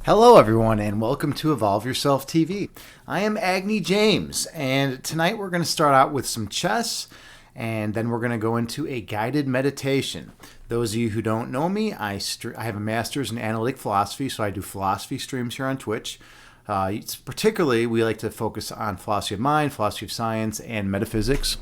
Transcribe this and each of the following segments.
Hello, everyone, and welcome to Evolve Yourself TV. I am Agni James, and tonight we're going to start out with some chess, and then we're going to go into a guided meditation. Those of you who don't know me, I have a master's in analytic philosophy, so I do philosophy streams here on Twitch. Particularly, we like to focus on philosophy of mind, philosophy of science, and metaphysics.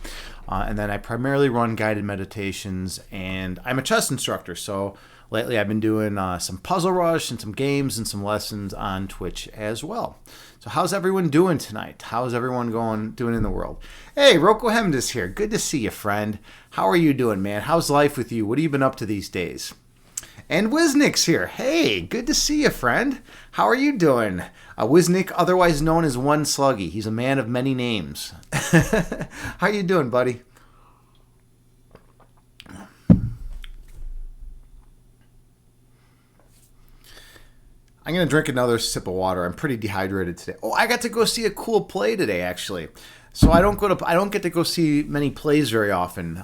And then I primarily run guided meditations, and I'm a chess instructor, so lately I've been doing some Puzzle Rush and some games and some lessons on Twitch as well. So how's everyone doing tonight? How's everyone doing in the world? Hey, Roko Hemda's here. Good to see you, friend. How are you doing, man? How's life with you? What have you been up to these days? And Wiznick's here. Hey, good to see you, friend. How are you doing? Wiznick, otherwise known as One Sluggy. He's a man of many names. How you doing, buddy? I'm going to drink another sip of water. I'm pretty dehydrated today. Oh, I got to go see a cool play today, actually. So I don't get to go see many plays very often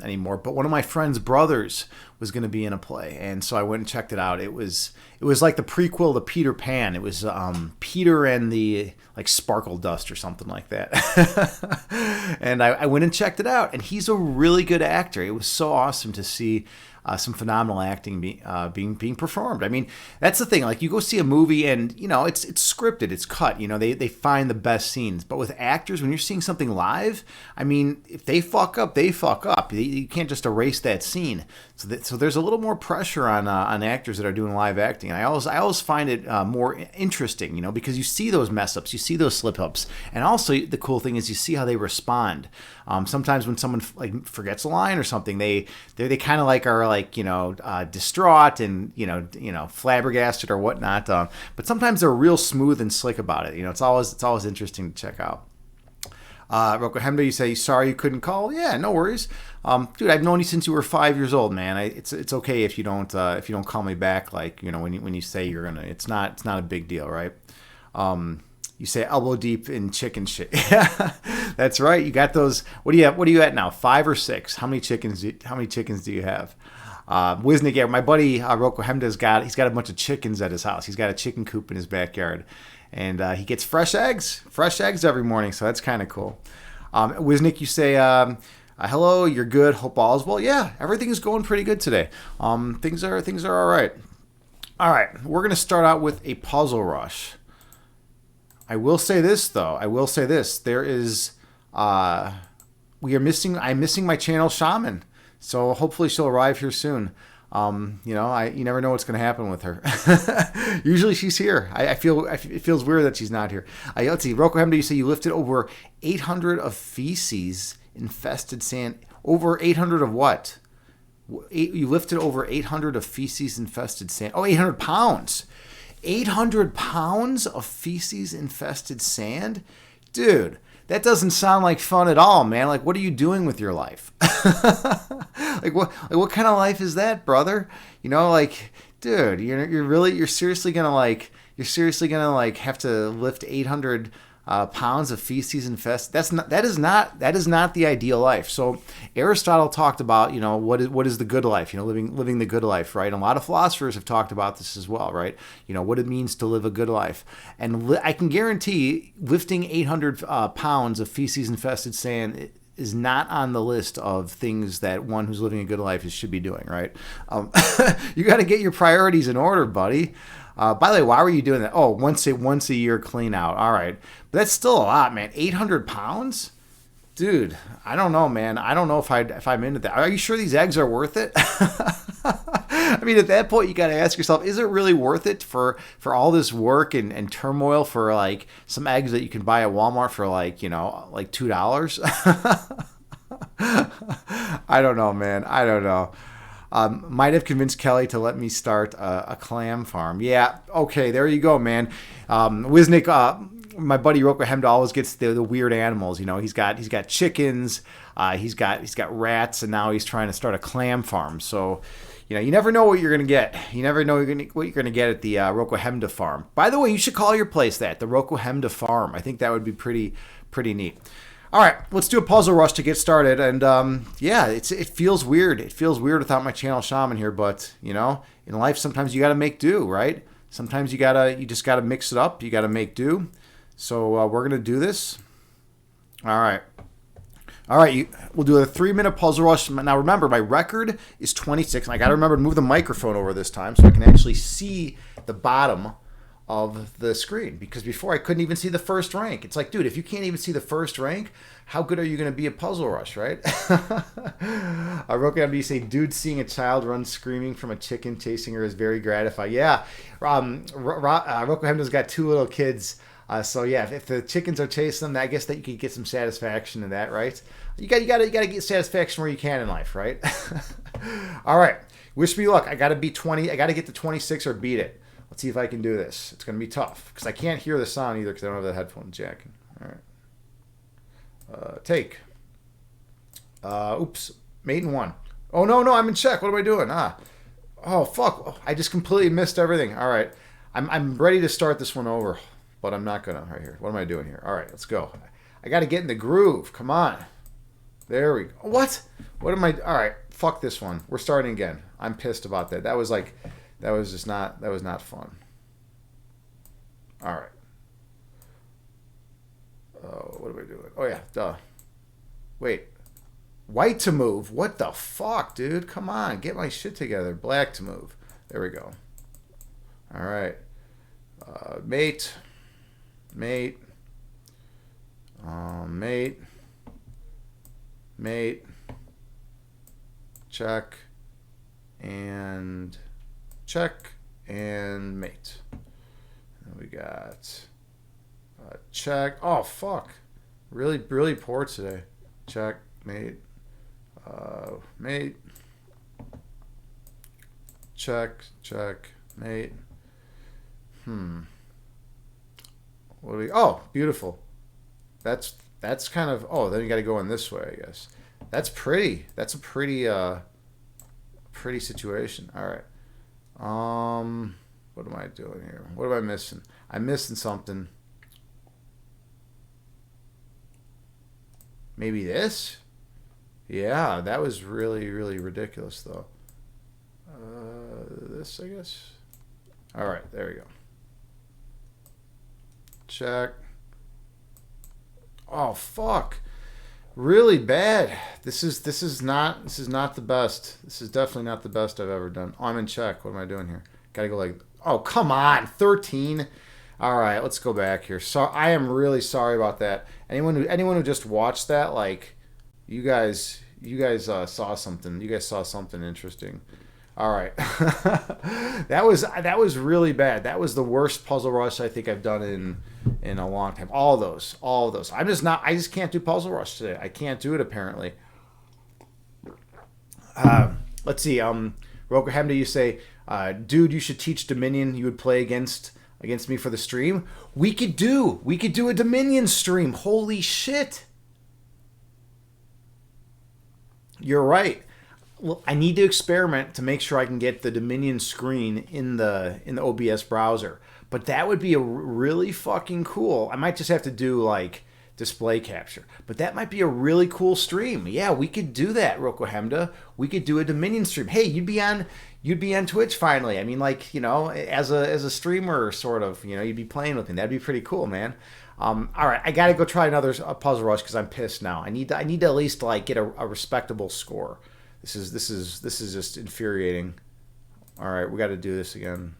anymore. But one of my friend's brothers was going to be in a play, and so I went and checked it out. It was like the prequel to Peter Pan. It was Peter and the Sparkle Dust or something like that. And I went and checked it out, and he's a really good actor. It was so awesome to see some phenomenal acting being performed. I mean, that's the thing. Like, you go see a movie and, it's scripted, it's cut. They find the best scenes. But with actors, when you're seeing something live, I mean, if they fuck up, they fuck up. You can't just erase that scene. So there's a little more pressure on actors that are doing live acting. And I always find it more interesting, because you see those mess ups, you see those slip ups, and also the cool thing is you see how they respond. Sometimes when someone forgets a line or something, they kind of are distraught and flabbergasted or whatnot. But sometimes they're real smooth and slick about it. It's always interesting to check out. Roko Hemda, you say sorry you couldn't call. Yeah, no worries. Dude, I've known you since you were 5 years old, man. It's okay if you don't call me back. When you say you're gonna, it's not a big deal, right? You say elbow deep in chicken shit. Yeah, that's right. You got those. What are you at now? 5 or 6? How many chickens do you have? Wiznick, yeah, my buddy Roko Hemda's got a bunch of chickens at his house. He's got a chicken coop in his backyard, and he gets fresh eggs every morning. So that's kind of cool. Wiznick, you say hello. You're good. Hope all is well. Yeah, everything is going pretty good today. Things are all right. All right, we're gonna start out with a puzzle rush. I will say this though. There is I'm missing my channel shaman. So hopefully she'll arrive here soon. You never know what's going to happen with her. Usually she's here. It feels weird that she's not here. Let's see. Roko Hemda, you say you lifted over 800 of feces infested sand. Over 800 of what? You lifted over 800 of feces infested sand. Oh, 800 pounds. 800 pounds of feces infested sand? Dude, that doesn't sound like fun at all, man. Like, what are you doing with your life? What kind of life is that, brother? Dude, you're seriously gonna have to lift 800 pounds of feces infested. That is not the ideal life. So Aristotle talked about what is the good life, living the good life, right? And a lot of philosophers have talked about this as well, right? What it means to live a good life. And I can guarantee lifting 800 pounds of feces infested sand is not on the list of things that one who's living a good life should be doing, right? You got to get your priorities in order, buddy. By the way, why were you doing that? Oh, once a year clean out. All right. But that's still a lot, man. 800 pounds? Dude, I don't know, man. I don't know if I'm into that. Are you sure these eggs are worth it? I mean, at that point, you got to ask yourself, is it really worth it for all this work and turmoil for some eggs that you can buy at Walmart for $2? I don't know, man. I don't know. Might have convinced Kelly to let me start a clam farm. Yeah, okay, there you go, man. Wiznick, my buddy Roko Hemda always gets the weird animals. He's got chickens, he's got rats, and now he's trying to start a clam farm. So, you never know what you're gonna get. You never know what you're gonna get at the Roko Hemda farm. By the way, you should call your place that, the Roko Hemda farm. I think that would be pretty neat. All right, let's do a puzzle rush to get started. And it feels weird. It feels weird without my channel shaman here, but in life sometimes you got to make do, right? Sometimes you just gotta mix it up. You gotta make do. So we're gonna do this. All right. All right, we'll do a 3-minute puzzle rush. Now remember, my record is 26, and I got to remember to move the microphone over this time so I can actually see the bottom of the screen. Because before I couldn't even see the first rank. It's like, dude, if you can't even see the first rank, how good are you going to be at puzzle rush, right? I wrote down you say, dude, seeing a child run screaming from a chicken chasing her is very gratifying. Yeah, Rocco Hemda's got 2 little kids. So yeah, if the chickens are chasing them, I guess that you could get some satisfaction in that, right? You gotta get satisfaction where you can in life, right? All right, wish me luck. I gotta beat 20. I gotta get to 26 or beat it. Let's see if I can do this. It's gonna be tough because I can't hear the sound either because I don't have the headphone jack. All right, take. Oops, mate in 1. Oh no, I'm in check. What am I doing? Oh fuck! I just completely missed everything. All right, I'm ready to start this one over. But I'm not gonna right here. What am I doing here? All right, let's go. I got to get in the groove. Come on. There we go. What? What am I? All right, fuck this one. We're starting again. I'm pissed about that. That was not fun. All right. What am I doing? Oh yeah, duh. Wait. White to move. What the fuck, dude? Come on, get my shit together. Black to move. There we go. All right. Mate. Mate, check, and mate. And we got check. Oh fuck, really poor today. Check, mate, mate, check, mate. What do we? Oh, beautiful. That's kind of. Oh, then you got to go in this way, I guess. That's pretty. That's a pretty situation. All right. What am I doing here? What am I missing? I'm missing something. Maybe this? Yeah, that was really ridiculous though. This, I guess. All right, there we go. Check. Oh fuck. Really bad. This is not the best. This is definitely not the best I've ever done. Oh, I'm in check. What am I doing here? Gotta go like, oh come on, 13. All right, let's go back here. So I am really sorry about that. Anyone who just watched that, like, you guys saw something. You guys saw something interesting. All right. that was really bad. That was the worst puzzle rush I think I've done in a long time. All those. I just can't do puzzle rush today. I can't do it apparently. Let's see. Rokohemda, you say, dude, you should teach Dominion. You would play against me for the stream. We could do a Dominion stream. Holy shit. You're right. Well, I need to experiment to make sure I can get the Dominion screen in the OBS browser. But that would be a really fucking cool. I might just have to do like display capture. But that might be a really cool stream. Yeah, we could do that, Rokohemda. We could do a Dominion stream. Hey, you'd be on Twitch finally. I mean, like, you know, as a streamer sort of, you know, you'd be playing with me. That'd be pretty cool, man. All right, I got to go try another puzzle rush cuz I'm pissed now. I need to at least like get a respectable score. This is just infuriating. All right, we got to do this again.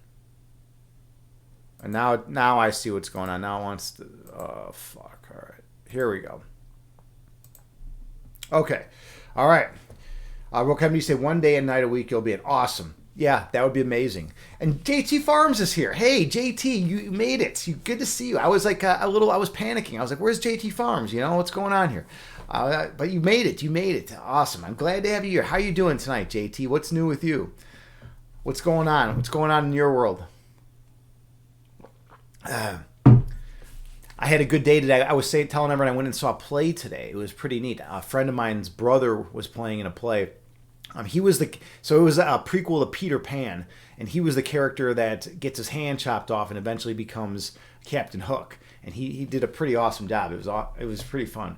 And now I see what's going on. Now it wants to. Oh fuck! All right, here we go. Okay, all right. Rokem, you say one day and night a week you'll be at awesome. Yeah, that would be amazing. And JT Farms is here. Hey, JT, you made it. Good to see you. I was like I was panicking. I was like, where's JT Farms? You know, what's going on here? But you made it. You made it. Awesome. I'm glad to have you here. How you doing tonight, JT? What's new with you? What's going on? What's going on in your world? I had a good day today. I was telling everyone I went and saw a play today. It was pretty neat. A friend of mine's brother was playing in a play. It was a prequel to Peter Pan, and he was the character that gets his hand chopped off and eventually becomes Captain Hook. And he did a pretty awesome job. It was pretty fun.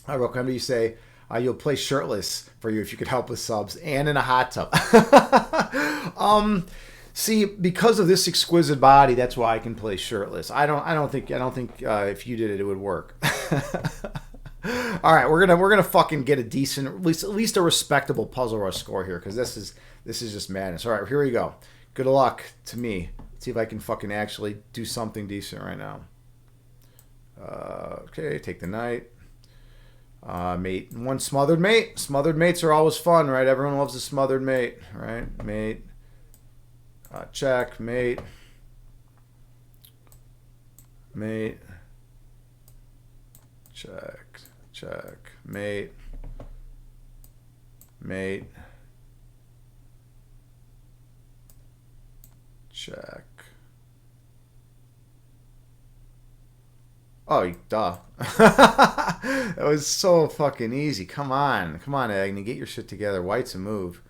Rokem, you say you'll play shirtless for you if you could help with subs and in a hot tub. See, because of this exquisite body, that's why I can play shirtless. I don't think if you did it, it would work. All right, we're gonna fucking get a decent, at least a respectable Puzzle Rush score here, because this is just madness. All right, here we go. Good luck to me. Let's see if I can fucking actually do something decent right now. Okay, take the knight. Mate. One smothered mate. Smothered mates are always fun, right? Everyone loves a smothered mate, right? Mate. Check. Mate. Mate. Check. Check. Mate. Mate. Check. Oh, duh. That was so fucking easy. Come on. Come on, Agni. Get your shit together. White's a move.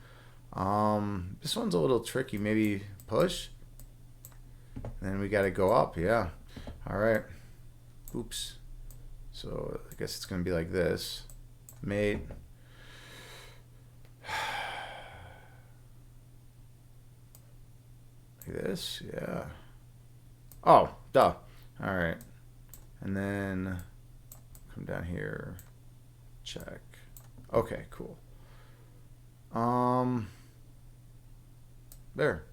This one's a little tricky. Maybe push? And then we got to go up. Yeah. All right. Oops. So I guess it's going to be like this. Mate. Like this? Yeah. Oh, duh. All right. And then come down here. Check. Okay, cool. There.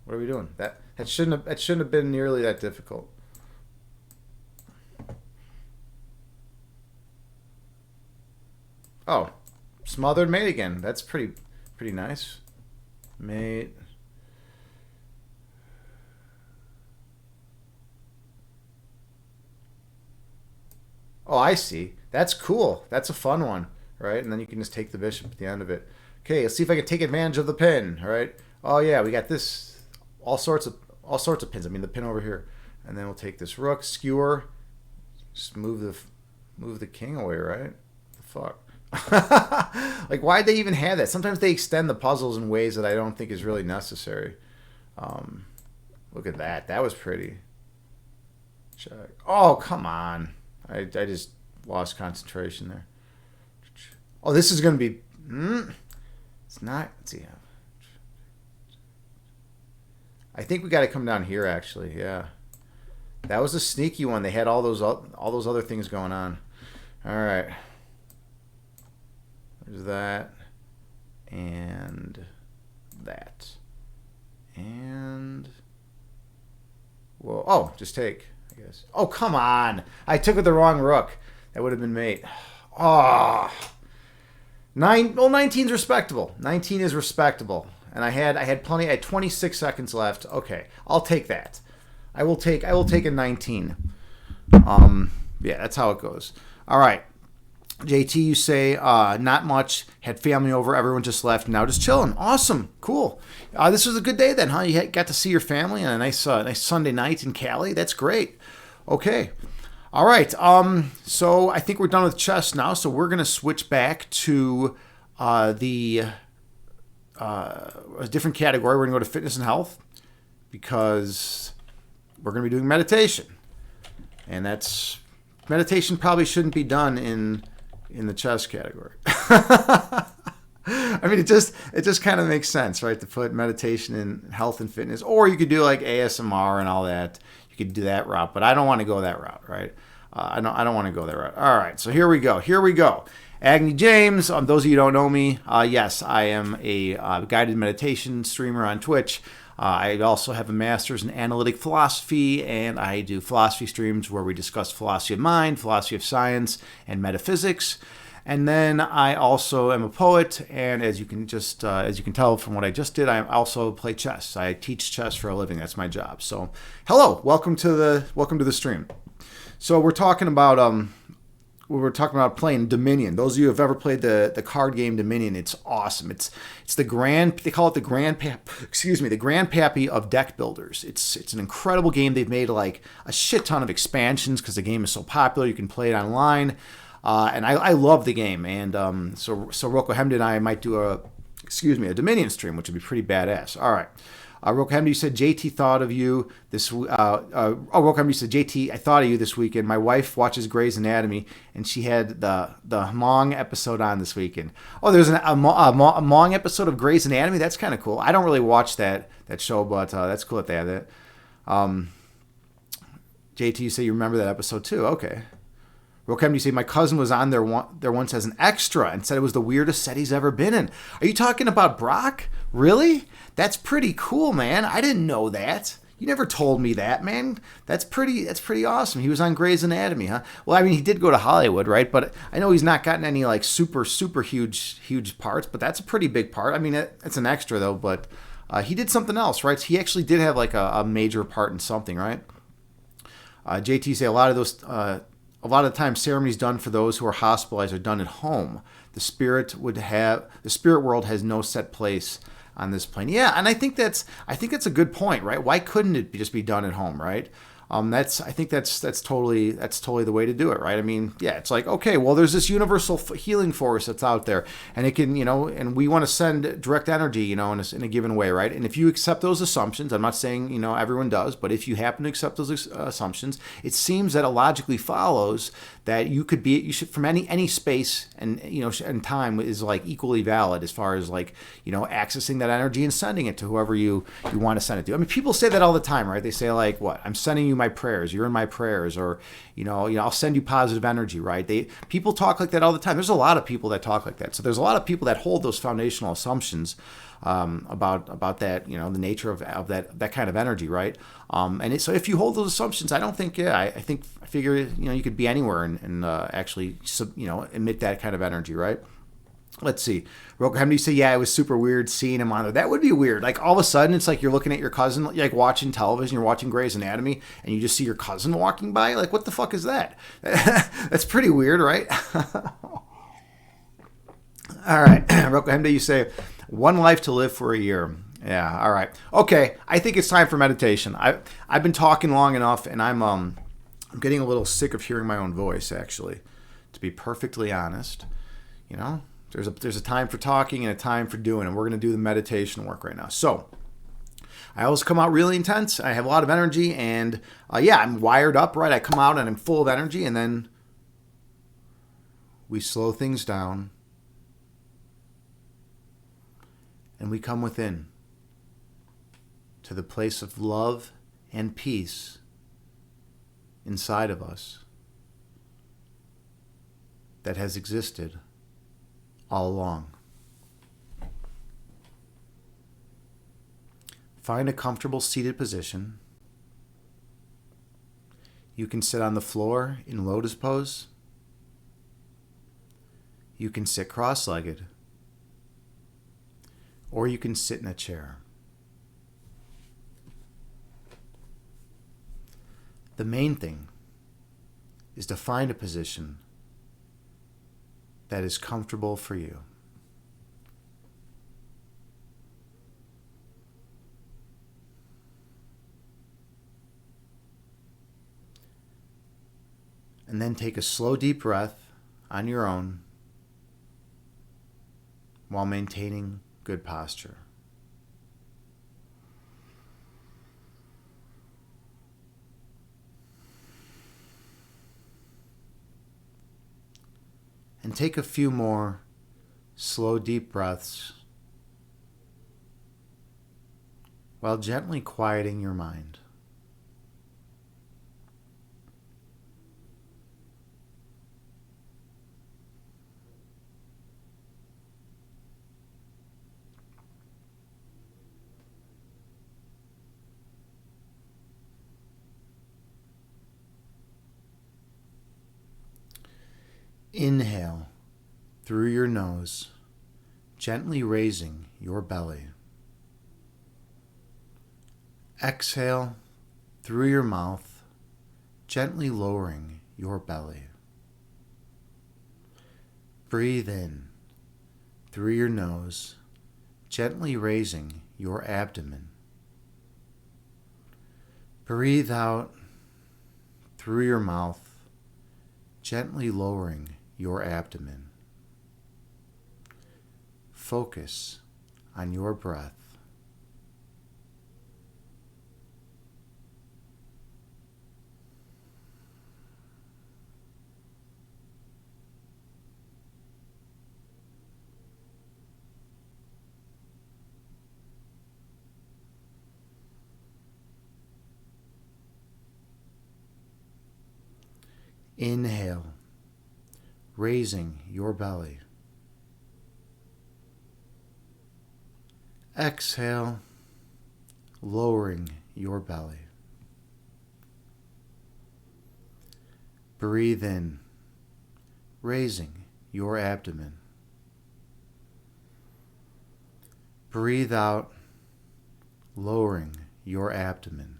What are we doing? That shouldn't have been nearly that difficult. Oh, smothered mate again. That's pretty nice. Mate. Oh, I see. That's cool. That's a fun one, right? And then you can just take the bishop at the end of it. Okay, let's see if I can take advantage of the pin, all right? Oh yeah, we got this, all sorts of pins. I mean, the pin over here, and then we'll take this rook, skewer, just move the king away, right? The fuck. Like, why'd they even have that? Sometimes they extend the puzzles in ways that I don't think is really necessary. Look at that. That was pretty. Check. Oh, come on. I just lost concentration there. Oh, this is going to be... it's not... Let's see. I think we got to come down here, actually. Yeah. That was a sneaky one. They had all those other things going on. All right. There's that. And that. And... Whoa. Oh, just take... Guess. Oh, come on. I took with the wrong rook. That would have been mate. Oh. 19's respectable. 19 is respectable. And I had plenty. I had 26 seconds left. Okay. I'll take that. I will take a 19. Yeah, that's how it goes. All right. JT, you say not much. Had family over. Everyone just left. Now just chilling. Awesome. Cool. This was a good day then, huh? You got to see your family on a nice Sunday night in Cali. That's great. Okay. All right. So I think we're done with chess now. So we're going to switch back to a different category. We're going to go to fitness and health because we're going to be doing meditation. And meditation probably shouldn't be done in the chess category. I mean, it just kind of makes sense, right? To put meditation in health and fitness, or you could do like ASMR and all that. You could do that route, but I don't want to go that route, right? I don't want to go that route. All right, so here we go. Agni James. Those of you who don't know me, yes, I am a guided meditation streamer on Twitch. I also have a master's in analytic philosophy, and I do philosophy streams where we discuss philosophy of mind, philosophy of science, and metaphysics. And then I also am a poet, and as you can tell from what I just did, I also play chess. I teach chess for a living. That's my job. So, hello, welcome to the stream. So we're talking about playing Dominion. Those of you who have ever played the card game Dominion, it's awesome. They call it the grandpappy of deck builders. It's an incredible game. They've made like a shit ton of expansions because the game is so popular. You can play it online. And I love the game. And so Rocco Hemden and I might do a Dominion stream, which would be pretty badass. All right. Rokamdi said JT thought of you this. Rokamdi said JT, I thought of you this weekend. My wife watches Grey's Anatomy, and she had the Hmong episode on this weekend. Oh, there's a Hmong episode of Grey's Anatomy. That's kind of cool. I don't really watch that show, but that's cool that they have that. JT, you say you remember that episode too. Okay. Rokem, you say my cousin was on there once as an extra and said it was the weirdest set he's ever been in. Are you talking about Brock? Really? That's pretty cool, man. I didn't know that. You never told me that, man. That's pretty awesome. He was on Grey's Anatomy, huh? Well, I mean, he did go to Hollywood, right? But I know he's not gotten any like super huge parts, but that's a pretty big part. I mean, it's an extra though, but he did something else, right? So he actually did have like a major part in something, right? JT say a lot of the time ceremonies done for those who are hospitalized are done at home. The spirit world has no set place on this plane. Yeah, and I think that's a good point, right? Why couldn't it just be done at home, right? I think that's totally the way to do it, right? I mean, yeah, it's like, okay, well, there's this universal healing force that's out there, and it can, and we want to send direct energy, in a given way, right? And if you accept those assumptions, I'm not saying, everyone does, but if you happen to accept those assumptions, it seems that it logically follows that you should from any space and and time is like equally valid as far as like accessing that energy and sending it to whoever you want to send it to. I mean, people say that all the time, right? They say like, what, I'm sending you my prayers, you're in my prayers, or I'll send you positive energy, right? People talk like that all the time. There's a lot of people that talk like that. So there's a lot of people that hold those foundational assumptions about that, the nature of that kind of energy, right? So if you hold those assumptions, I don't think, I figure, you could be anywhere and actually, emit that kind of energy, right? Let's see. How many say, yeah, it was super weird seeing him on there. That would be weird. Like all of a sudden, it's like you're looking at your cousin, like watching television, you're watching Grey's Anatomy, and you just see your cousin walking by. Like, what the fuck is that? That's pretty weird, right? All right. Rokamde, you say, one life to live for a year. Yeah, all right. Okay, I think it's time for meditation. I've been talking long enough, and I'm getting a little sick of hearing my own voice, actually, to be perfectly honest. There's a time for talking and a time for doing, and we're going to do the meditation work right now. So I always come out really intense. I have a lot of energy, and I'm wired up, right? I come out and I'm full of energy, and then we slow things down, and we come within to the place of love and peace inside of us that has existed all along. Find a comfortable seated position. You can sit on the floor in lotus pose. You can sit cross-legged. Or you can sit in a chair. The main thing is to find a position that is comfortable for you. And then take a slow, deep breath on your own while maintaining good posture. And take a few more slow, deep breaths while gently quieting your mind. Inhale through your nose, gently raising your belly. Exhale through your mouth, gently lowering your belly. Breathe in through your nose, gently raising your abdomen. Breathe out through your mouth, gently lowering your abdomen. Focus on your breath. Inhale, raising your belly. Exhale, lowering your belly. Breathe in, raising your abdomen. Breathe out, lowering your abdomen.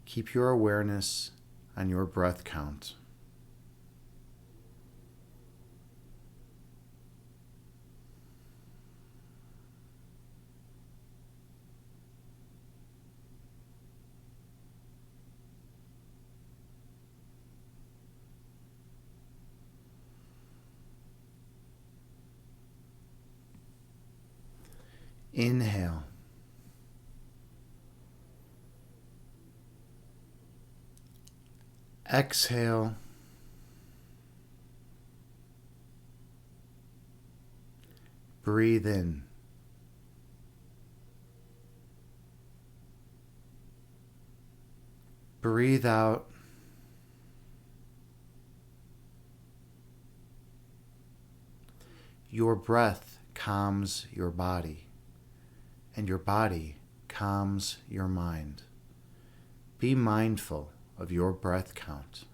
Keep your awareness on your breath count. Inhale. Exhale. Breathe in. Breathe out. Your breath calms your body, and your body calms your mind. Be mindful of your breath count.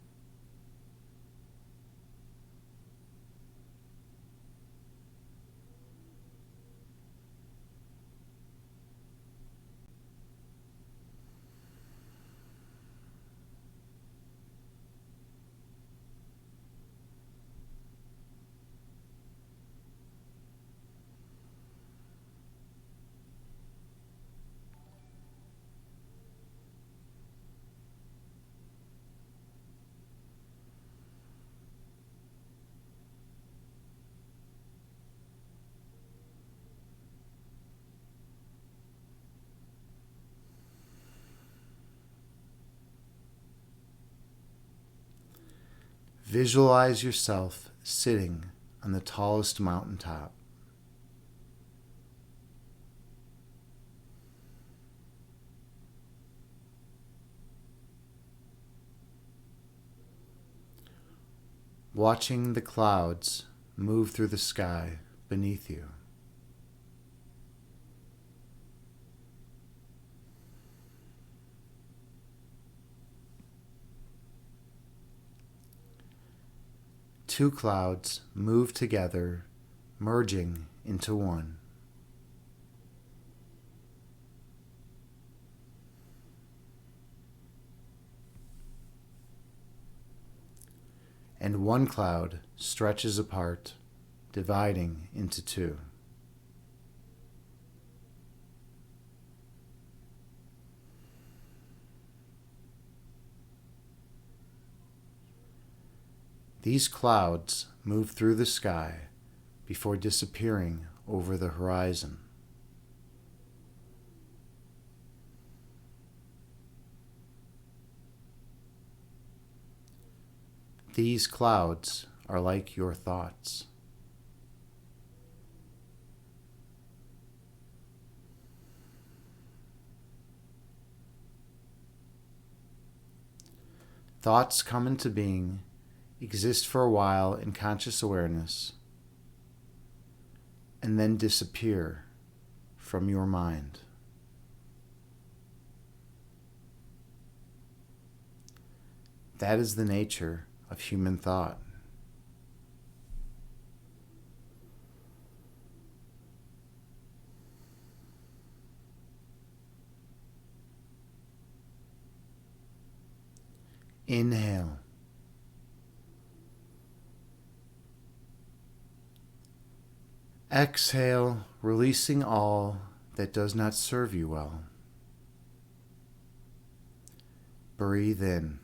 Visualize yourself sitting on the tallest mountaintop. Watching the clouds move through the sky beneath you. Two clouds move together, merging into one. And one cloud stretches apart, dividing into two. These clouds move through the sky before disappearing over the horizon. These clouds are like your thoughts. Thoughts come into being, exist for a while in conscious awareness, and then disappear from your mind. That is the nature of human thought. Inhale. Exhale, releasing all that does not serve you well. Breathe in.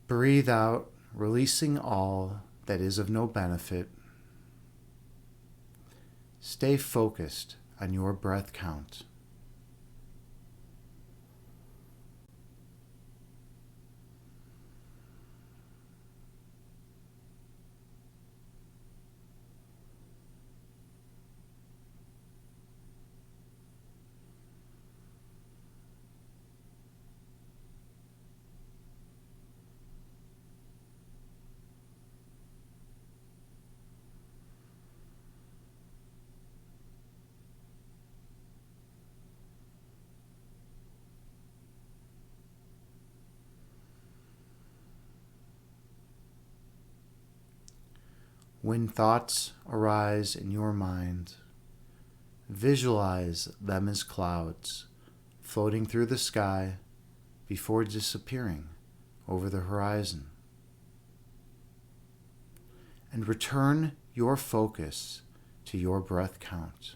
Breathe out, releasing all that is of no benefit. Stay focused on your breath count. When thoughts arise in your mind, visualize them as clouds floating through the sky before disappearing over the horizon. And return your focus to your breath count.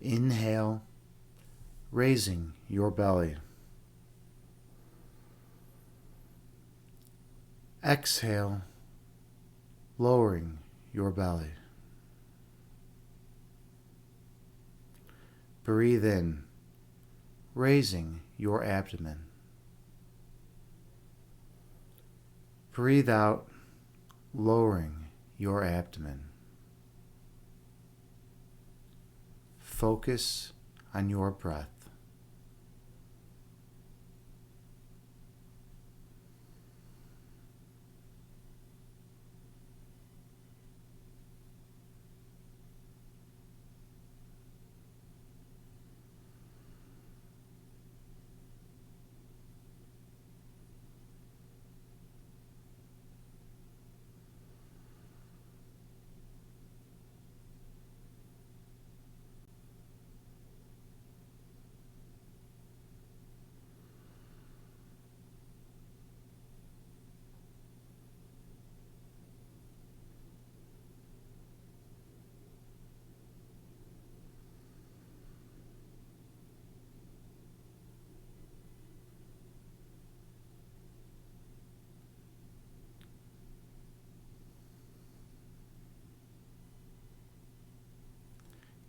Inhale, raising your belly. Exhale, lowering your belly. Breathe in, raising your abdomen. Breathe out, lowering your abdomen. Focus on your breath.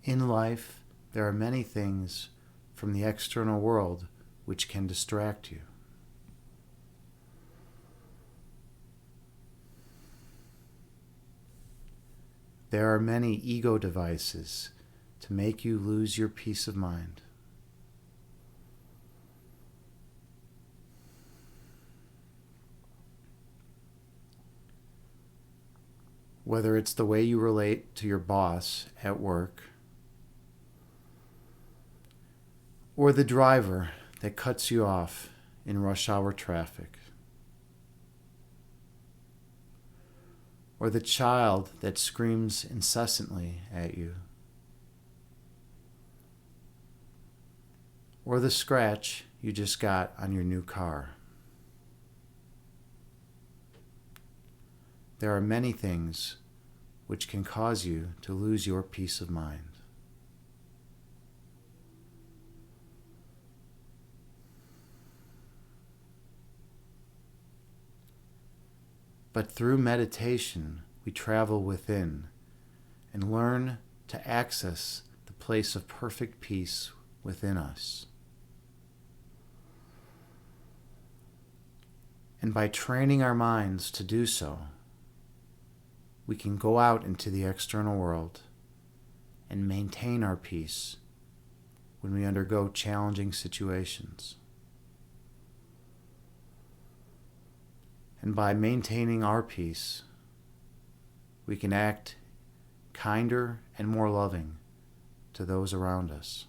In life, there are many things from the external world which can distract you. There are many ego devices to make you lose your peace of mind. Whether it's the way you relate to your boss at work, or the driver that cuts you off in rush hour traffic, or the child that screams incessantly at you, or the scratch you just got on your new car. There are many things which can cause you to lose your peace of mind. But through meditation, we travel within and learn to access the place of perfect peace within us. And by training our minds to do so, we can go out into the external world and maintain our peace when we undergo challenging situations. And by maintaining our peace, we can act kinder and more loving to those around us.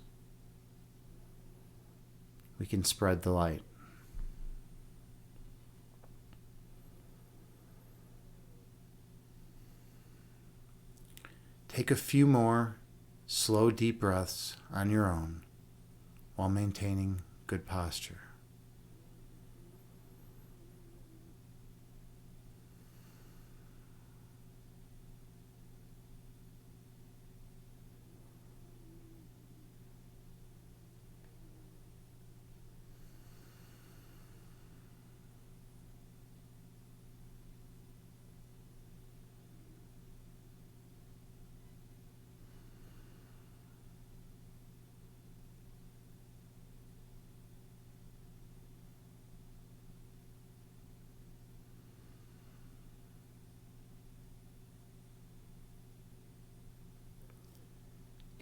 We can spread the light. Take a few more slow, deep breaths on your own while maintaining good posture.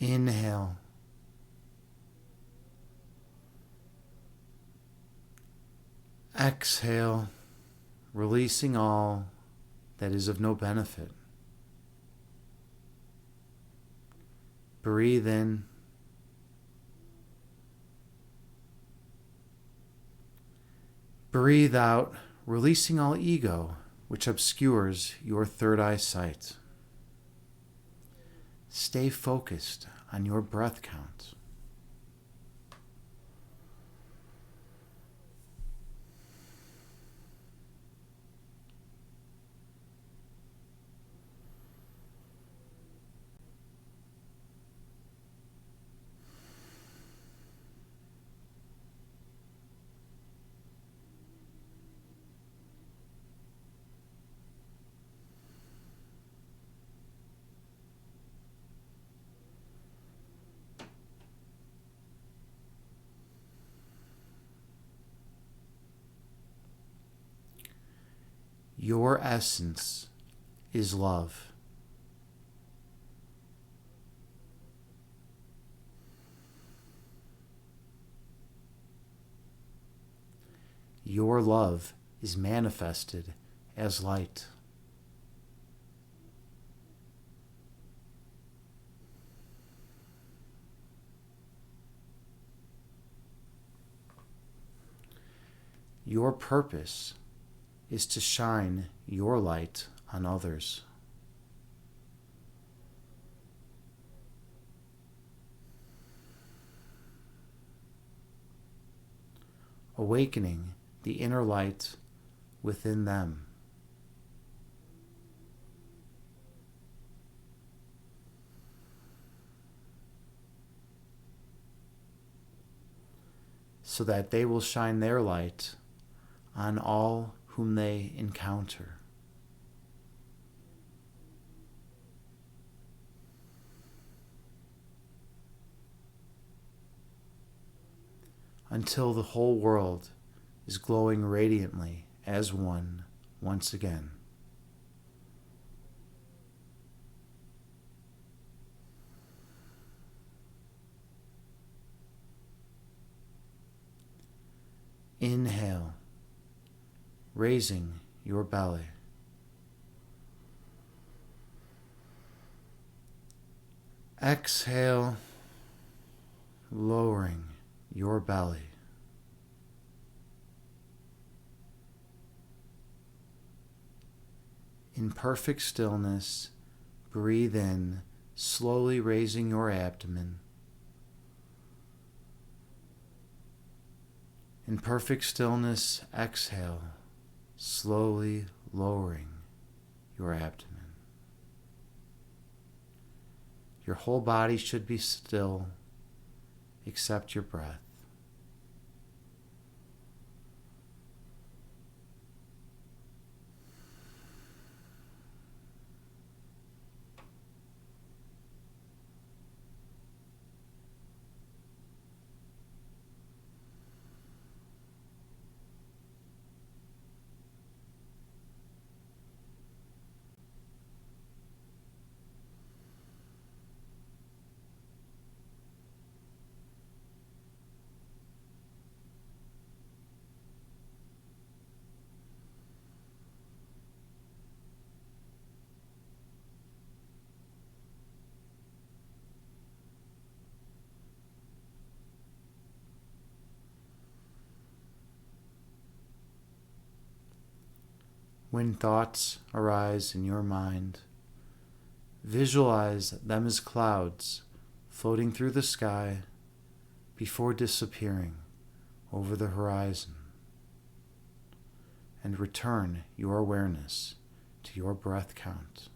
Inhale. Exhale, releasing all that is of no benefit. Breathe in. Breathe out, releasing all ego which obscures your third eye sight. Stay focused on your breath count. Your essence is love. Your love is manifested as light. Your purpose is to shine your light on others. Awakening the inner light within them. So that they will shine their light on all whom they encounter. Until the whole world is glowing radiantly as one once again. Inhale, raising your belly. Exhale, lowering your belly. In perfect stillness, breathe in, slowly raising your abdomen. In perfect stillness, exhale, slowly lowering your abdomen. Your whole body should be still, except your breath. When thoughts arise in your mind, visualize them as clouds floating through the sky before disappearing over the horizon, and return your awareness to your breath count.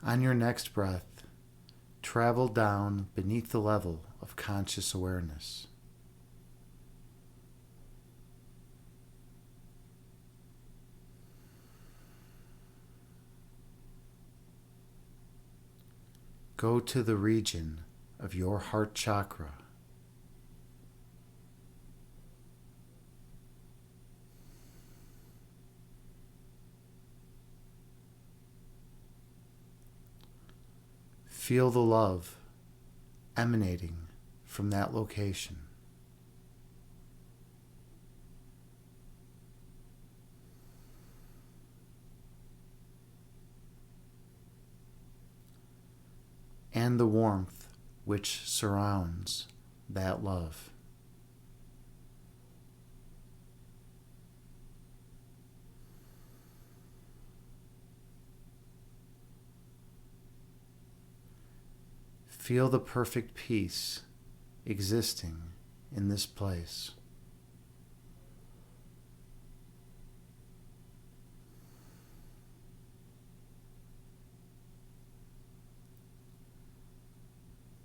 On your next breath, travel down beneath the level of conscious awareness. Go to the region of your heart chakra. Feel the love emanating from that location. And the warmth which surrounds that love. Feel the perfect peace existing in this place.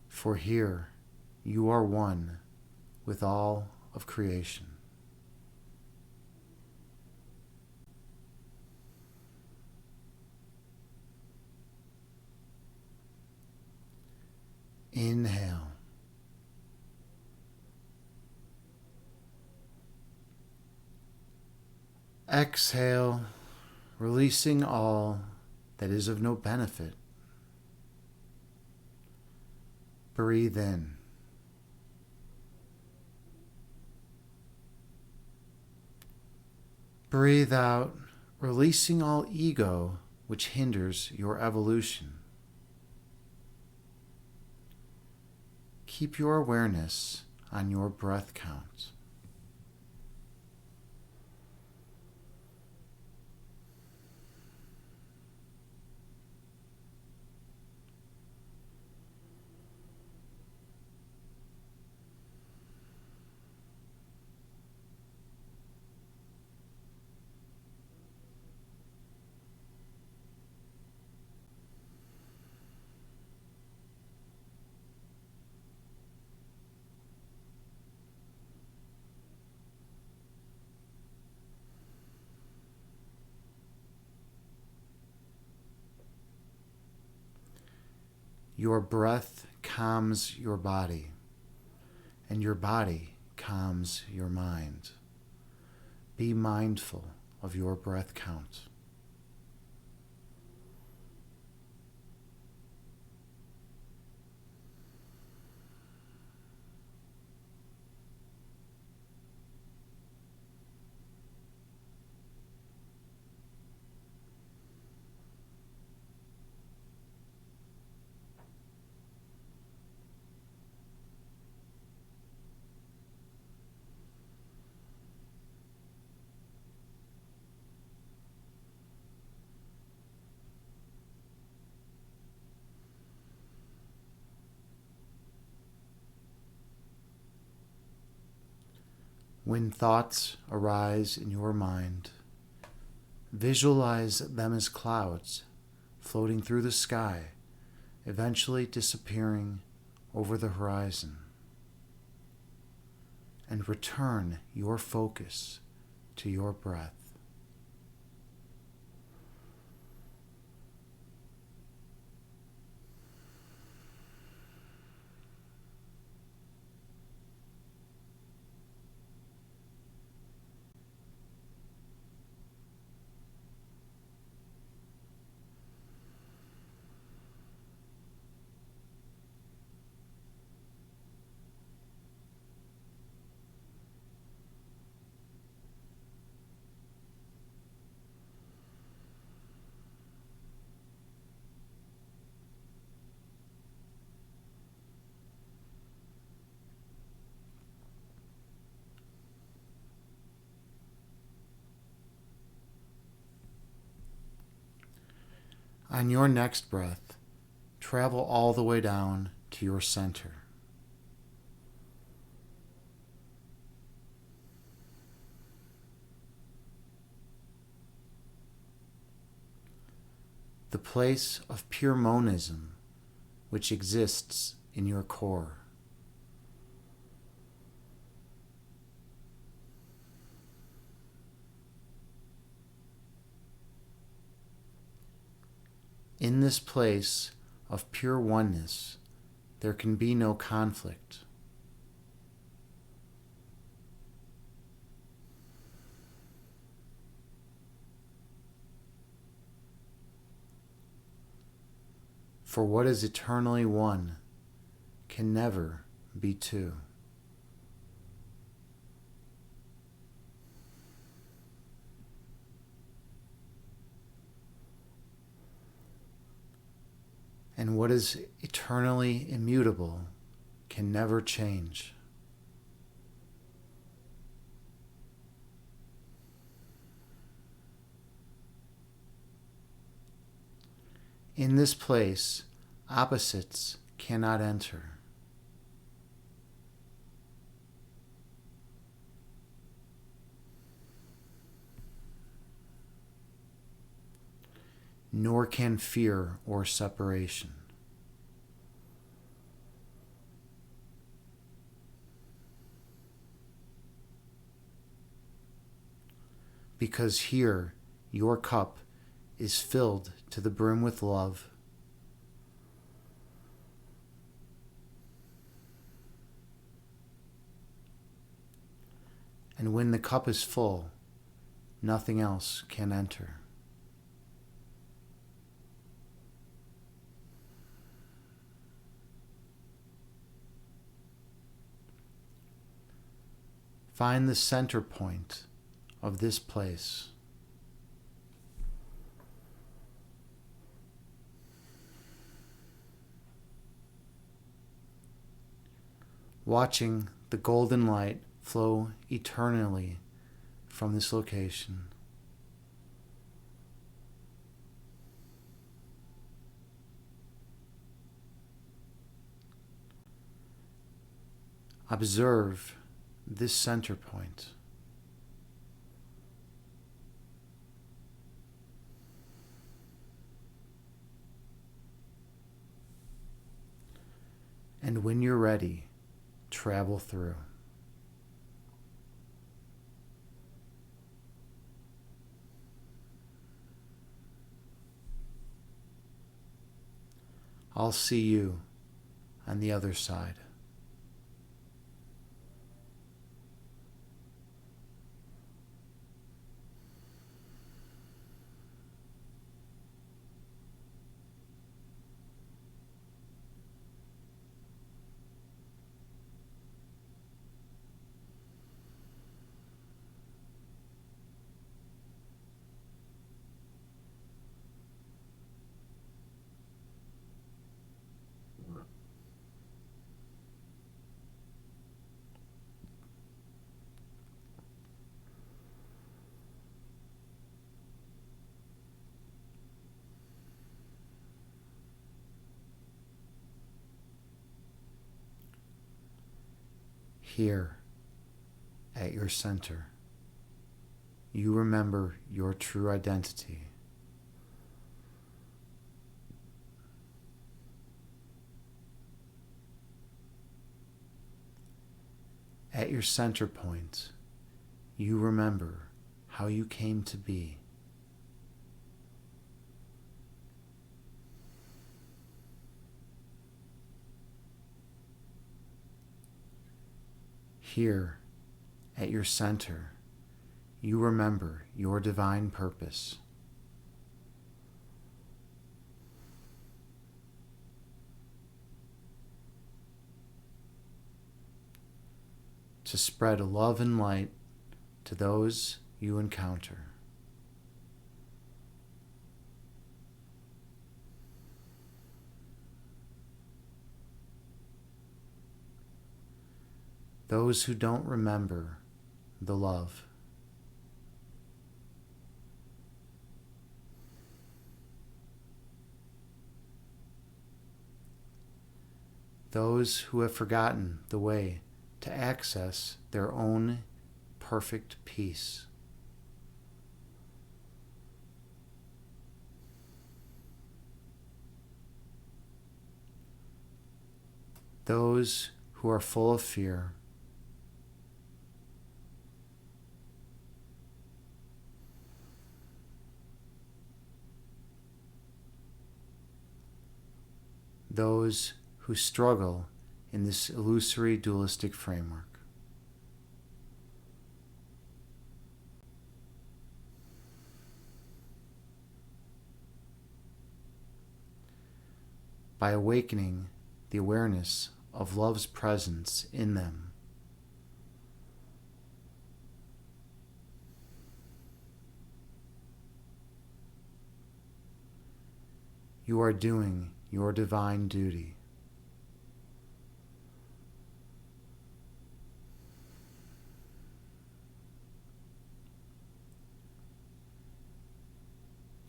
For here you are one with all of creation. Inhale. Exhale, releasing all that is of no benefit. Breathe in. Breathe out, releasing all ego which hinders your evolution. Keep your awareness on your breath count. Your breath calms your body, and your body calms your mind. Be mindful of your breath count. When thoughts arise in your mind, visualize them as clouds floating through the sky, eventually disappearing over the horizon. And return your focus to your breath. On your next breath, travel all the way down to your center. the place of pure monism which exists in your core. In this place of pure oneness, there can be no conflict. For what is eternally one can never be two. And what is eternally immutable can never change. In this place, opposites cannot enter. Nor can fear or separation. Because here your cup is filled to the brim with love, and when the cup is full, nothing else can enter. Find the center point of this place. Watching the golden light flow eternally from this location. Observe this center point. And when you're ready, travel through. I'll see you on the other side. Here, at your center, you remember your true identity. At your center point, you remember how you came to be. Here, at your center, you remember your divine purpose. To spread love and light to those you encounter. Those who don't remember the love. Those who have forgotten the way to access their own perfect peace. those who are full of fear, those who struggle in this illusory dualistic framework. By awakening the awareness of love's presence in them, you are doing your divine duty.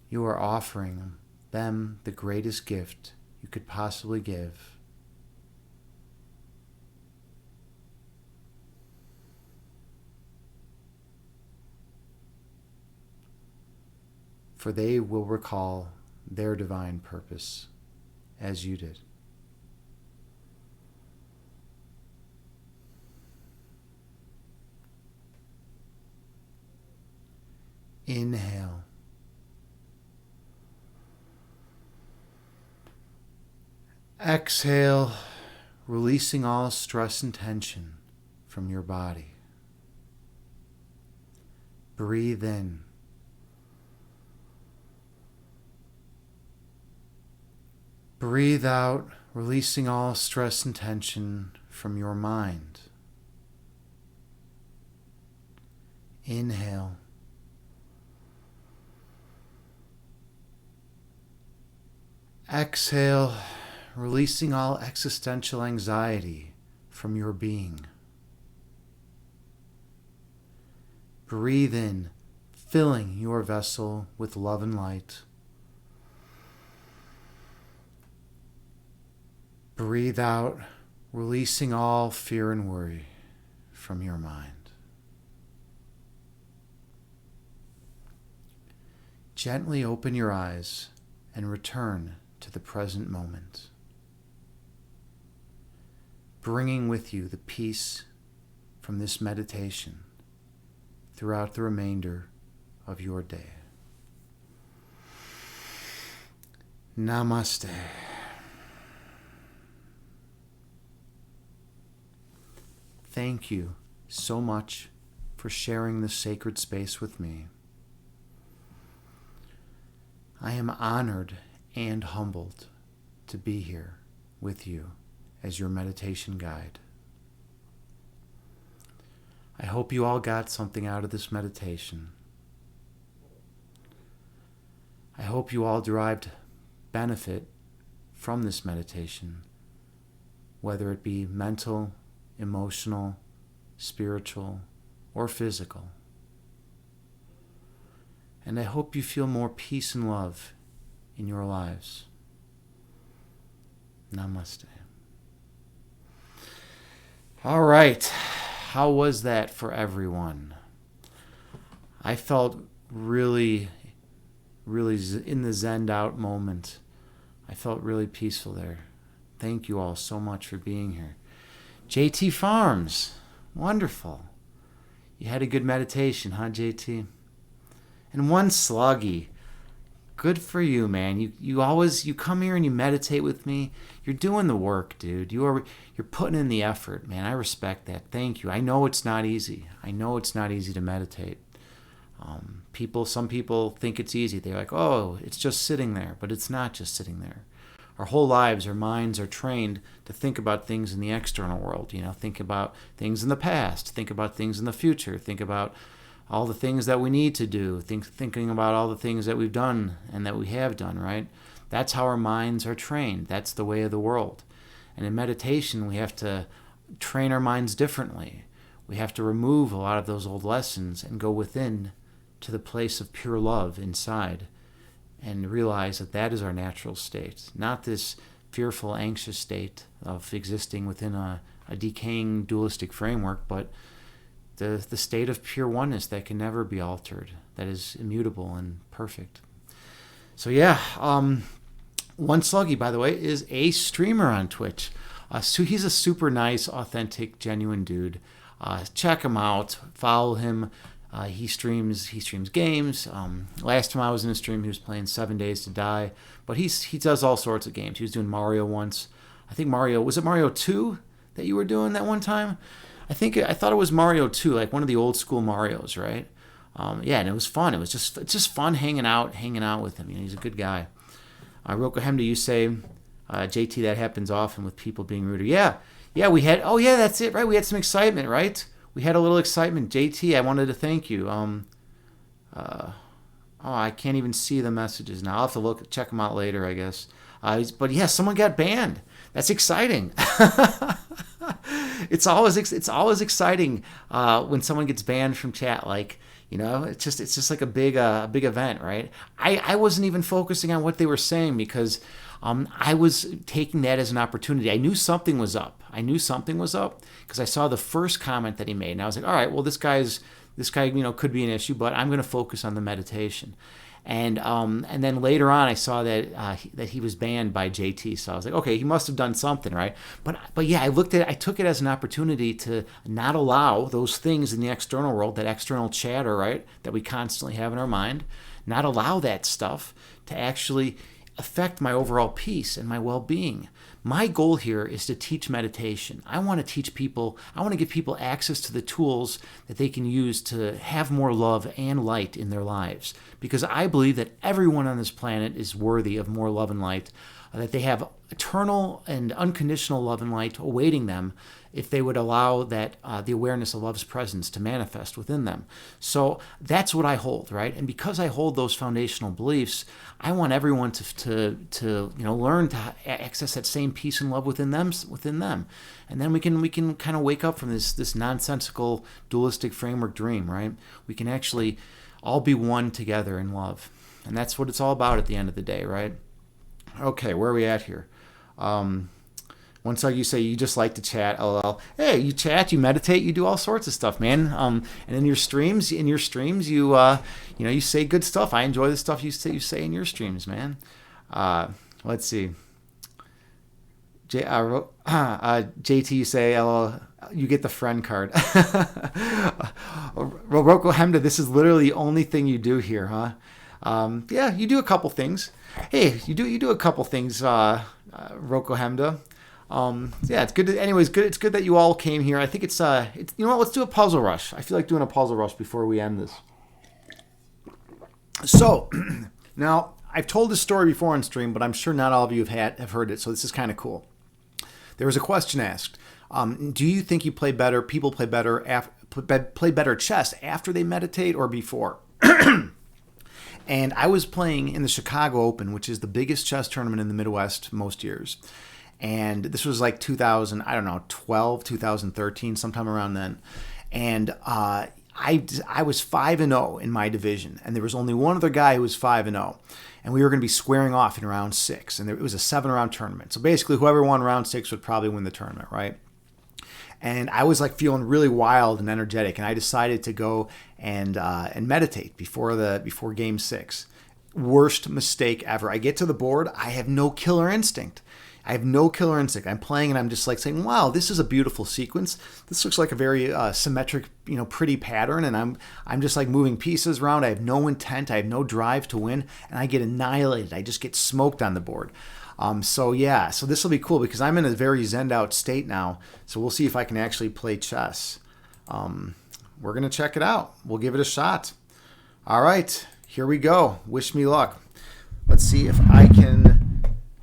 You are offering them the greatest gift you could possibly give. For they will recall their divine purpose as you did. Inhale. Exhale, releasing all stress and tension from your body. Breathe in. Breathe out, releasing all stress and tension from your mind. Inhale. Exhale, releasing all existential anxiety from your being. Breathe in, filling your vessel with love and light. Breathe out, releasing all fear and worry from your mind. Gently open your eyes and return to the present moment, bringing with you the peace from this meditation throughout the remainder of your day. Namaste. Thank you so much for sharing this sacred space with me. I am honored and humbled to be here with you as your meditation guide. I hope you all got something out of this meditation. I hope you all derived benefit from this meditation, whether it be mental, emotional, spiritual, or physical. And I hope you feel more peace and love in your lives. Namaste. All right. How was that for everyone? I felt really in the zened out moment. I felt really peaceful there. Thank you all so much for being here. JT Farms, wonderful. You had a good meditation, huh, JT? And one sluggy. Good for you, man. You come here and you meditate with me. You're doing the work, dude. You're putting in the effort, man. I respect that. Thank you. I know it's not easy. I know it's not easy to meditate. Some people think it's easy. They're like, oh, it's just sitting there. But it's not just sitting there. Our whole lives, our minds are trained to think about things in the external world. Think about things in the past. Think about things in the future. Think about all the things that we need to do, thinking about all the things that we've done and that we have done, right? That's how our minds are trained. That's the way of the world. And in meditation, we have to train our minds differently. We have to remove a lot of those old lessons and go within to the place of pure love inside and realize that that is our natural state, not this fearful, anxious state of existing within a decaying dualistic framework, but the state of pure oneness that can never be altered, that is immutable and perfect. So yeah, One Sluggy, by the way, is a streamer on Twitch. So he's a super nice, authentic, genuine dude. Check him out. Follow him. He streams games. Last time I was in a stream, he was playing 7 Days to Die. But he does all sorts of games. He was doing Mario once. I think was it Mario 2 that you were doing that one time? I thought it was Mario 2, like one of the old school Marios, right? Yeah, and it was fun. It's just fun hanging out with him. He's a good guy. Roko Hemda, you say, JT, that happens often with people being ruder. Yeah, we had. Oh yeah, that's it, right? We had some excitement, right? We had a little excitement. JT, I wanted to thank you. I can't even see the messages now. I'll have to check them out later, I guess. But yeah, someone got banned. That's exciting. It's always exciting when someone gets banned from chat. Like, it's just like a big event, right? I wasn't even focusing on what they were saying because I was taking that as an opportunity. I knew something was up. Because I saw the first comment that he made, and I was like, all right, well, this guy could be an issue, but I'm going to focus on the meditation. And then later on, I saw that he was banned by JT. So I was like, okay, he must have done something, right? But yeah, I took it as an opportunity to not allow those things in the external world, that external chatter, right, that we constantly have in our mind, not allow that stuff to actually affect my overall peace and my well-being. My goal here is to teach meditation. I want to give people access to the tools that they can use to have more love and light in their lives. Because I believe that everyone on this planet is worthy of more love and light, that they have eternal and unconditional love and light awaiting them if they would allow that the awareness of love's presence to manifest within them. So that's what I hold, right? And because I hold those foundational beliefs, I want everyone to learn to access that same peace and love within them, and then we can kind of wake up from this nonsensical dualistic framework dream, right? We can actually all be one together in love, and that's what it's all about at the end of the day, right? Okay, where are we at here? One side you say you just like to chat, lol. Hey, you chat, you meditate, you do all sorts of stuff, man. And in your streams, you say good stuff. I enjoy the stuff you say in your streams, man. Let's see. JT, you say, lol, you get the friend card. Roko Hemda, this is literally the only thing you do here, huh? Yeah, you do a couple things. Hey, you do a couple things, Roko Hemda. Yeah, it's good. It's good that you all came here. I think it's you know what? Let's do a puzzle rush. I feel like doing a puzzle rush before we end this. So, now I've told this story before on stream, but I'm sure not all of you have heard it. So this is kind of cool. There was a question asked. Do you think people play better chess after they meditate or before? And I was playing in the Chicago Open, which is the biggest chess tournament in the Midwest most years. And this was like 2012, 2013, sometime around then. And I was 5-0 in my division, and there was only one other guy who was 5-0. And we were going to be squaring off in round 6, and it was a 7-round tournament. So basically, whoever won round 6 would probably win the tournament, right? And I was like feeling really wild and energetic, and I decided to go and meditate before game 6. Worst mistake ever. I get to the board, I have no killer instinct. I'm playing and I'm just like saying, wow, this is a beautiful sequence. This looks like a very symmetric, pretty pattern. And I'm just like moving pieces around. I have no intent. I have no drive to win. And I get annihilated. I just get smoked on the board. So this will be cool because I'm in a very zened out state now. So we'll see if I can actually play chess. We're going to check it out. We'll give it a shot. All right, here we go. Wish me luck. Let's see if I can...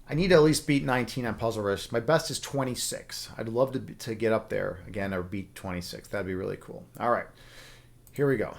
I need to at least beat 19 on Puzzle Rush. My best is 26. I'd love to get up there again or beat 26. That'd be really cool. All right, here we go.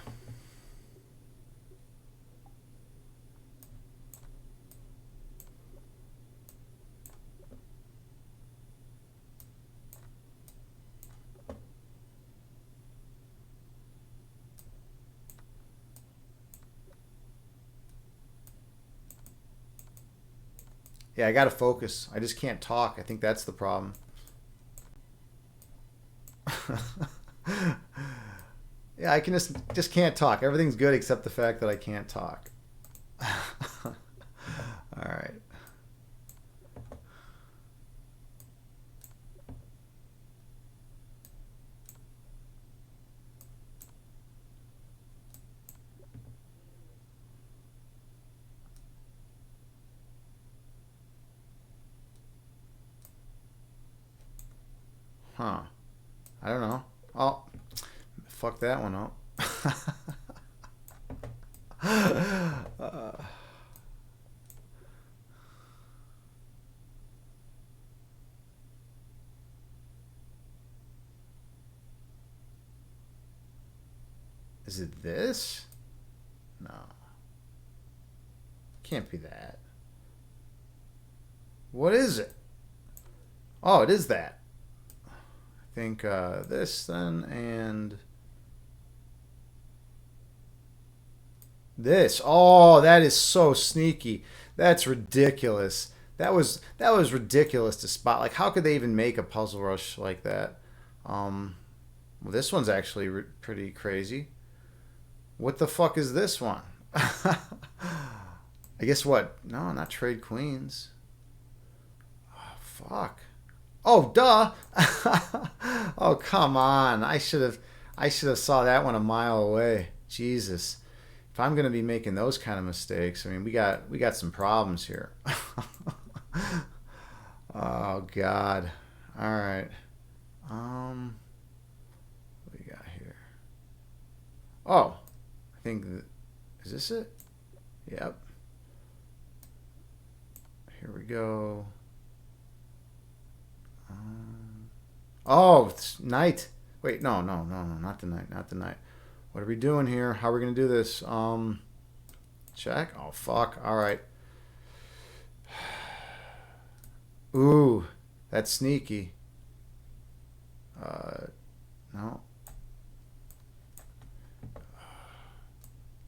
Yeah, I got to focus. I just can't talk. I think that's the problem. Yeah, I can just can't talk. Everything's good except the fact that I can't talk. All right. Huh. I don't know. Oh, fuck that one up. Is it this? No. Can't be that. What is it? Oh, it is that. I think this then and this. Oh, that is so sneaky. That's ridiculous. That was ridiculous to spot. Like, how could they even make a puzzle rush like that? Well, this one's actually pretty crazy. What the fuck is this one? I guess what? No, not trade queens. Oh, fuck. Oh, duh. Oh, come on. I should have saw that one a mile away. Jesus. If I'm going to be making those kind of mistakes, I mean, we got some problems here. Oh God. All right. What do we got here? Oh, I think is this it? Yep. Here we go. Oh, it's night. Wait, no, no, no, no, not the night, not the night. What are we doing here? How are we gonna do this? Check. Oh fuck. All right. Ooh, that's sneaky. No.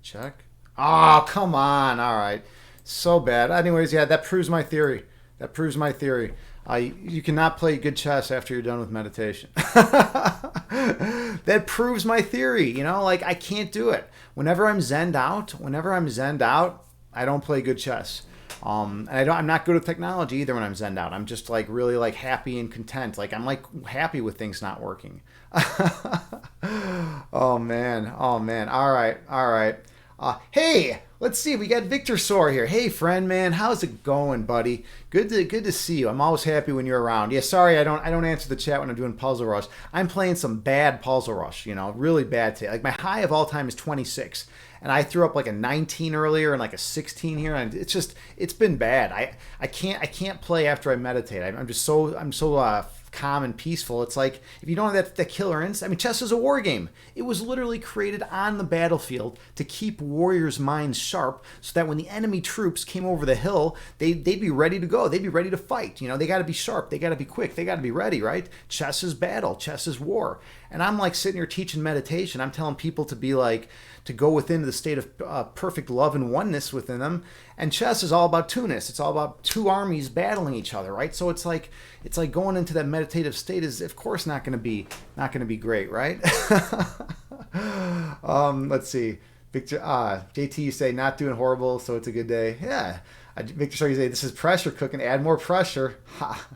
Check. Oh, come on. All right. So bad. Anyways, yeah, that proves my theory. That proves my theory. You cannot play good chess after you're done with meditation. That proves my theory. You know, like I can't do it. Whenever I'm zenned out, I don't play good chess. And I'm not good with technology either when I'm zenned out. I'm just like really like happy and content. Like I'm like happy with things not working. Oh man. Oh man. All right. All right. Hey, let's see. We got Victor Soar here. Hey, friend, man, how's it going, buddy? Good to see you. I'm always happy when you're around. Yeah, sorry, I don't answer the chat when I'm doing Puzzle Rush. I'm playing some bad Puzzle Rush. You know, really bad today. Like my high of all time is 26, and I threw up like a 19 earlier and like a 16 here, and it's been bad. I can't play after I meditate. I'm so calm and peaceful. It's like if you don't have that killer instinct. I mean, chess is a war game. It was literally created on the battlefield to keep warriors' minds sharp, so that when the enemy troops came over the hill, they'd be ready to go. They'd be ready to fight. You know, they got to be sharp. They got to be quick. They got to be ready. Right? Chess is battle. Chess is war. And I'm like sitting here teaching meditation. I'm telling people to be like to go within the state of perfect love and oneness within them. And chess is all about two-ness. It's all about two armies battling each other, right? So it's like going into that meditative state is of course not going to be great, right? Let's see. Victor, JT, you say not doing horrible, so it's a good day. Yeah. Victor, sorry, you say this is pressure cooking. Add more pressure. Ha.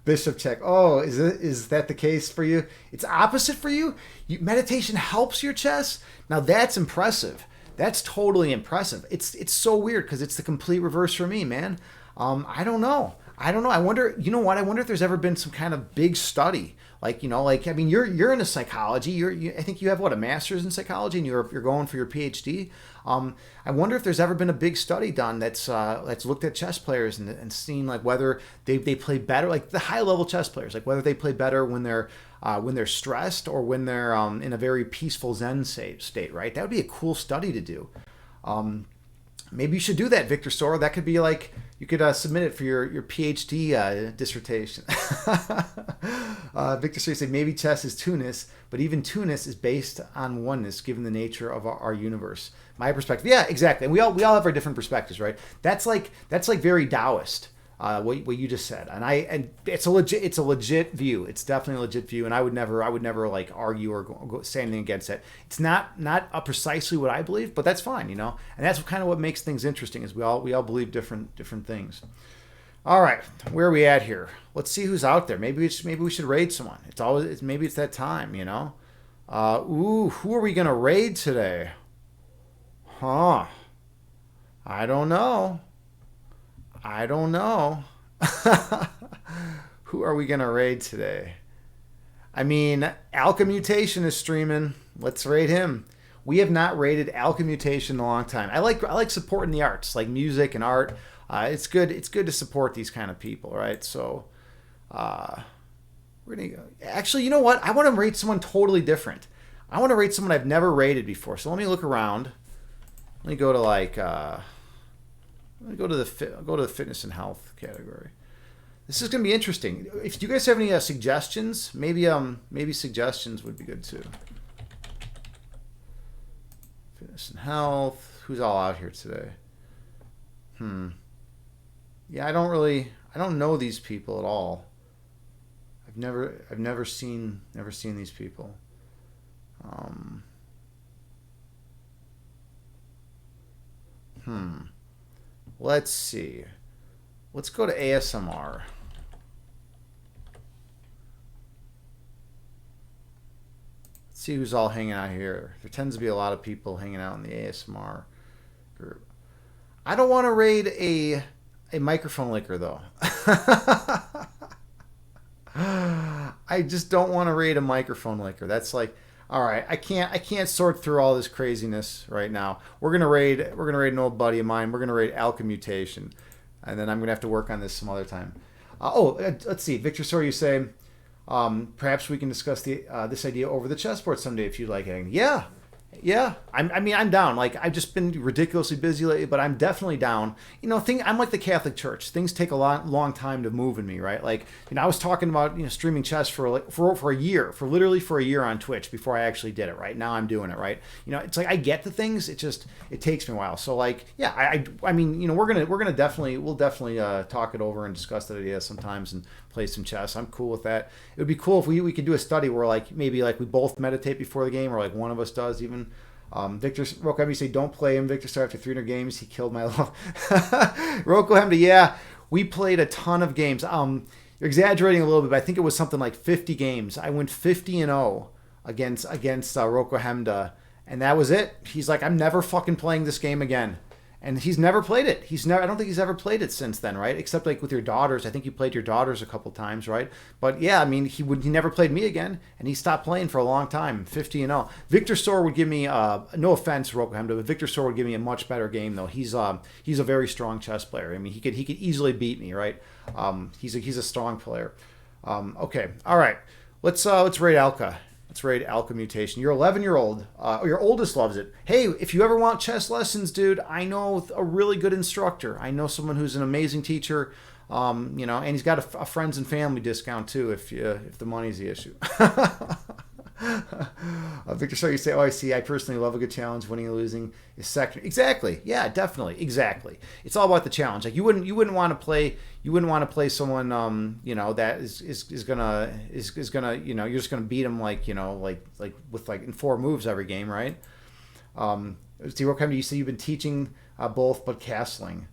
Bishop check. Oh, is that the case for you? It's opposite for you. Meditation helps your chess. Now that's impressive. That's totally impressive. It's so weird because it's the complete reverse for me, man. I don't know. I wonder. You know what? I wonder if there's ever been some kind of big study. Like I mean, you're into psychology. I think you have what, a master's in psychology, and you're going for your PhD. I wonder if there's ever been a big study done that's looked at chess players and seen like whether they play better, like the high level chess players, like whether they play better when they're stressed or when they're in a very peaceful Zen state. Right? That would be a cool study to do. Maybe you should do that, Victor Sora. That could be like you could submit it for your PhD dissertation. Victor Sora said maybe chess is two-ness, but even two-ness is based on oneness given the nature of our universe. My perspective, yeah, exactly. And we all have our different perspectives, right? That's like very Taoist. What you just said, and it's a legit view. It's definitely a legit view, and I would never like argue or say anything against it. It's not precisely what I believe, but that's fine, you know. And that's kind of what makes things interesting is we all believe different things. All right, where are we at here? Let's see who's out there. Maybe we should raid someone. Maybe it's that time, you know. Who are we gonna raid today? Huh? I don't know. Who are we going to raid today? I mean, Alchemutation is streaming. Let's raid him. We have not rated Alchemutation in a long time. I like supporting the arts, like music and art. It's good. It's good to support these kind of people, right? So uh, we're gonna actually, you know what? I want to rate someone totally different. I want to rate someone I've never rated before. So let me look around. Let me go to like let me go to the fitness and health category. This is going to be interesting. If you guys have any suggestions, maybe suggestions would be good too. Fitness and health. Who's all out here today? Yeah, I don't know these people at all. I've never seen these people. Um, hmm. Let's see. Let's go to ASMR. Let's see who's all hanging out here. There tends to be a lot of people hanging out in the ASMR group. I don't want to raid a microphone licker though. I just don't want to raid a microphone licker. That's like, all right, I can't sort through all this craziness right now. We're gonna raid an old buddy of mine. We're gonna raid Alchemutation, and then I'm gonna have to work on this some other time. Let's see, Victor Sor, you say perhaps we can discuss this idea over the chessboard someday if you'd like, Agni. Yeah, yeah. I'm down. Like I've just been ridiculously busy lately, but I'm definitely down. I'm like the Catholic Church. Things take a long time to move in me, right? Like, I was talking about streaming chess for a year, for a year on Twitch before I actually did it. Right now, I'm doing it. Right? It's like I get the things. It takes me a while. So like, yeah, I mean, we'll definitely talk it over and discuss that idea sometimes and play some chess. I'm cool with that. It would be cool if we could do a study where like maybe like we both meditate before the game, or like one of us does even. Victor Roko Hemdy say don't play him. Victor started after 300 games. He killed my love. Roko Hemdy, yeah, we played a ton of games. You're exaggerating a little bit, but I think it was something like 50 games. I went 50-0 against Roko Hemda, and that was it. He's like, I'm never fucking playing this game again. And he's never played it. I don't think he's ever played it since then, right? Except like with your daughters. I think you played your daughters a couple times, right? But yeah, I mean, he never played me again, and he stopped playing for a long time, 50-0. Victor Sor would give me, no offense, Rokohemda, but Victor Sor would give me a much better game though. He's a very strong chess player. I mean, he could easily beat me, right? He's a strong player. Okay, all right. Let's rate Alka. Let's raid Alchemutation. You're 11-year-old. Your oldest loves it. Hey, if you ever want chess lessons, dude, I know a really good instructor. I know someone who's an amazing teacher. And he's got a friends and family discount too if the money's the issue. Victor, so you say, oh, I see. I personally love a good challenge. Winning and losing is second. Exactly. Yeah, definitely. Exactly. It's all about the challenge. Like you wouldn't want to play someone that is gonna you're just gonna beat him like with like in 4 moves every game, right? See, what time do you say you've been teaching both, but castling?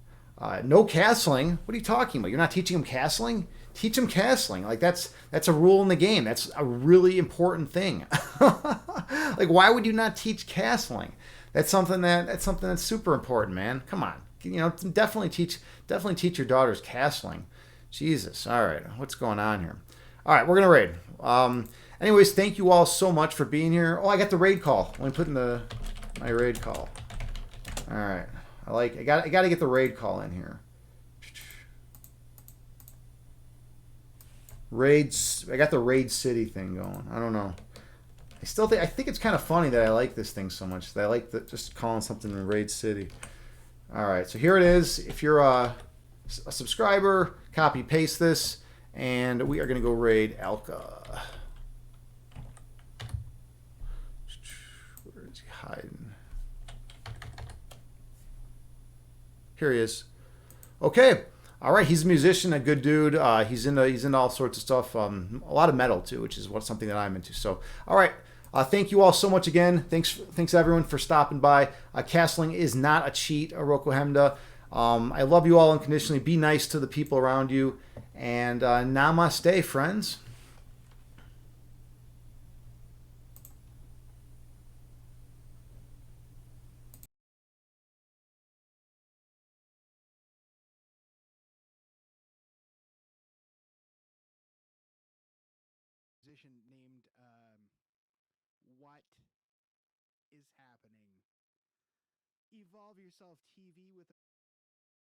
No castling. What are you talking about? You're not teaching him castling? Teach him castling. Like that's a rule in the game. That's a really important thing. Like why would you not teach castling? That's something that's super important, man. Come on. Definitely teach your daughters castling. Jesus. All right. What's going on here? All right, we're gonna raid. Anyways, thank you all so much for being here. Oh, I got the raid call. Let me put in my raid call. All right. I got to get the raid call in here. Raids. I got the raid city thing going. I don't know. I think it's kind of funny that I like this thing so much. That I like just calling something raid city. All right, so here it is. If you're a subscriber, copy paste this, and we are going to go raid Alka. Where is he hiding? Here he is. Okay. All right, he's a musician, a good dude. He's into all sorts of stuff. A lot of metal too, which is something that I'm into. So, all right, thank you all so much again. Thanks everyone for stopping by. Castling is not a cheat, Roko Hemda. I love you all unconditionally. Be nice to the people around you, and namaste, friends. animation named What is Happening? Evolve Yourself TV with